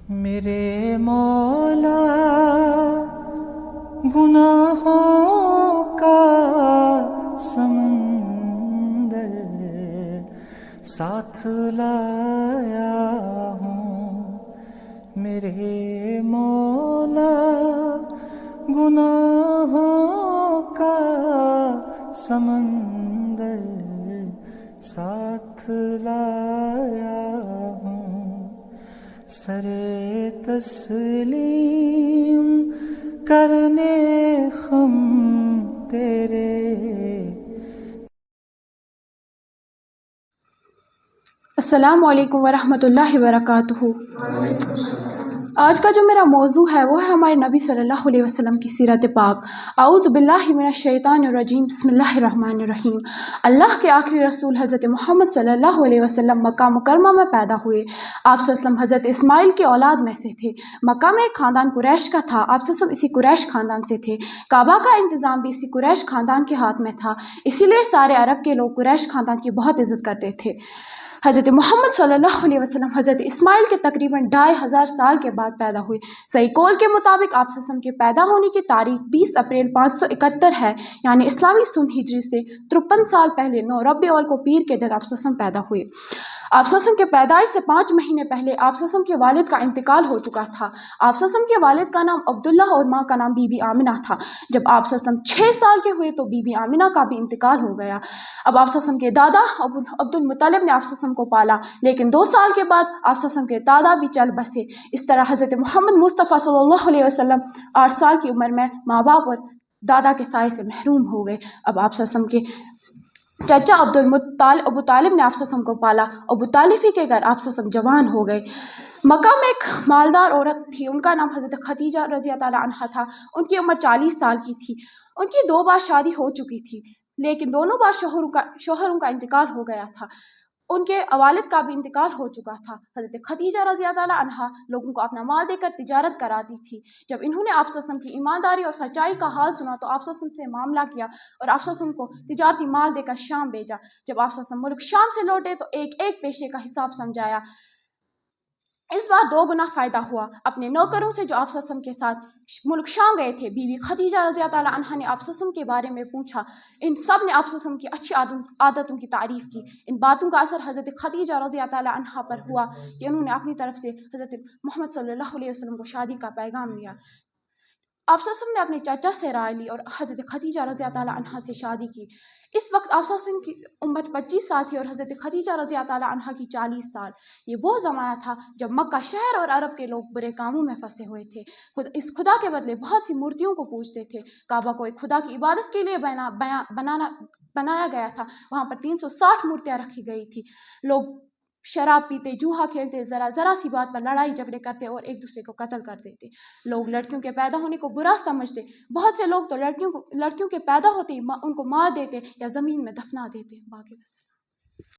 میرے مولا گناہوں کا سمندر ساتھ لایا ہوں، میرے مولا گناہوں کا سمندر ساتھ لایا ہوں، سرے تسلیم کرنے خم تیرے۔ السلام علیکم ورحمۃ اللہ وبرکاتہ۔ آج کا جو میرا موضوع ہے وہ ہے ہمارے نبی صلی اللہ علیہ وسلم کی سیرت پاک۔ اعوذ باللہ من الشیطان الرجیم، بسم اللہ الرحمن الرحیم۔ اللہ کے آخری رسول حضرت محمد صلی اللہ علیہ وسلم مکہ مکرمہ میں پیدا ہوئے۔ آپ صلی اللہ علیہ وسلم حضرت اسماعیل کی اولاد میں سے تھے۔ مکہ میں ایک خاندان قریش کا تھا، آپ صلی اللہ علیہ وسلم اسی قریش خاندان سے تھے۔ کعبہ کا انتظام بھی اسی قریش خاندان کے ہاتھ میں تھا، اسی لیے سارے عرب کے لوگ قریش خاندان کی بہت عزت کرتے تھے۔ حضرت محمد صلی اللہ علیہ وسلم حضرت اسماعیل کے تقریباً 2500 سال کے بعد پیدا ہوئے۔ صحیح قول کے مطابق آپ صلی اللہ علیہ وسلم کے پیدا ہونے کی تاریخ 20 اپریل 571 ہے، یعنی اسلامی سن ہجری سے 53 سال پہلے 9 ربیع الاول کو پیر کے دن آپ صلی اللہ علیہ وسلم پیدا ہوئے۔ آپ صلی اللہ علیہ وسلم کے پیدائش سے 5 مہینے پہلے آپ صلی اللہ علیہ وسلم کے والد کا انتقال ہو چکا تھا۔ آپ صلی اللہ علیہ وسلم کے والد کا نام عبداللہ اور ماں کا نام بی بی آمنہ تھا۔ جب آپ صلی اللہ علیہ وسلم 6 سال کے ہوئے تو بی بی آمنہ کا بھی انتقال ہو گیا۔ اب آپ صلی اللہ علیہ وسلم کے دادا عبد المطلب نے آپ صلی اللہ علیہ وسلم کو پالا، لیکن 2 سال کے بعد آپ صلی اللہ علیہ وسلم کے دادا بھی چل بسے۔ اس طرح حضرت محمد مصطفیٰ صلی اللہ علیہ وسلم 8 سال کی عمر میں ماں باپ اور دادا کے سائے سے محروم ہو گئے۔ اب آپ صلی اللہ علیہ وسلم کے چچا ابو طالب نے آپ صلی اللہ علیہ وسلم کو پالا۔ ابو طالب ہی کے گھر آپ صلی اللہ علیہ وسلم جوان ہو گئے۔ مکہ میں ایک مالدار عورت تھی، ان کا نام حضرت خدیجہ رضی اللہ تعالیٰ عنہا تھا۔ ان کی عمر 40 سال کی تھی۔ ان کی 2 بار شادی ہو چکی تھی، لیکن دونوں بار شوہروں کا انتقال ہو گیا تھا۔ ان کے والد کا بھی انتقال ہو چکا تھا۔ حضرت خدیجہ رضی اللہ تعالیٰ عنہا لوگوں کو اپنا مال دے کر تجارت کراتی تھی۔ جب انہوں نے آپ صلی اللہ علیہ وسلم کی ایمانداری اور سچائی کا حال سنا تو آپ صلی اللہ علیہ وسلم سے معاملہ کیا اور آپ صلی اللہ علیہ وسلم کو تجارتی مال دے کر شام بھیجا۔ جب آپ صلی اللہ علیہ وسلم ملک شام سے لوٹے تو ایک ایک پیشے کا حساب سمجھایا۔ اس بار 2 گنا فائدہ ہوا۔ اپنے نوکروں سے جو آپ صلی اللہ علیہ وسلم کے ساتھ ملک شام گئے تھے، بی بی خدیجہ رضی اللہ تعالیٰ عنہا نے آپ صلی اللہ علیہ وسلم کے بارے میں پوچھا۔ ان سب نے آپ صلی اللہ علیہ وسلم کی اچھی عادتوں کی تعریف کی۔ ان باتوں کا اثر حضرت خدیجہ رضی اللہ تعالیٰ عنہا پر ہوا کہ انہوں نے اپنی طرف سے حضرت محمد صلی اللہ علیہ وسلم کو شادی کا پیغام لیا۔ آپ صلی اللہ علیہ وسلم نے اپنے چچا سے رائے لی اور حضرت خدیجہ رضی اللہ تعالیٰ عنہا سے شادی کی۔ اس وقت آپ صلی اللہ علیہ وسلم کی عمر 25 سال تھی اور حضرت خدیجہ رضی اللہ تعالیٰ عنہا کی 40 سال۔ یہ وہ زمانہ تھا جب مکہ شہر اور عرب کے لوگ برے کاموں میں پھنسے ہوئے تھے۔ اس خدا کے بدلے بہت سی مورتیوں کو پوجتے تھے۔ کعبہ کو ایک خدا کی عبادت کے لیے بنایا گیا تھا۔ وہاں پر 360 مورتیاں رکھی گئی تھی۔ لوگ شراب پیتے، جوہا کھیلتے، ذرا سی بات پر لڑائی جھگڑے کرتے اور ایک دوسرے کو قتل کر دیتے۔ لوگ لڑکیوں کے پیدا ہونے کو برا سمجھتے۔ بہت سے لوگ تو لڑکیوں کے پیدا ہوتے ہی ان کو مار دیتے یا زمین میں دفنا دیتے۔ باقی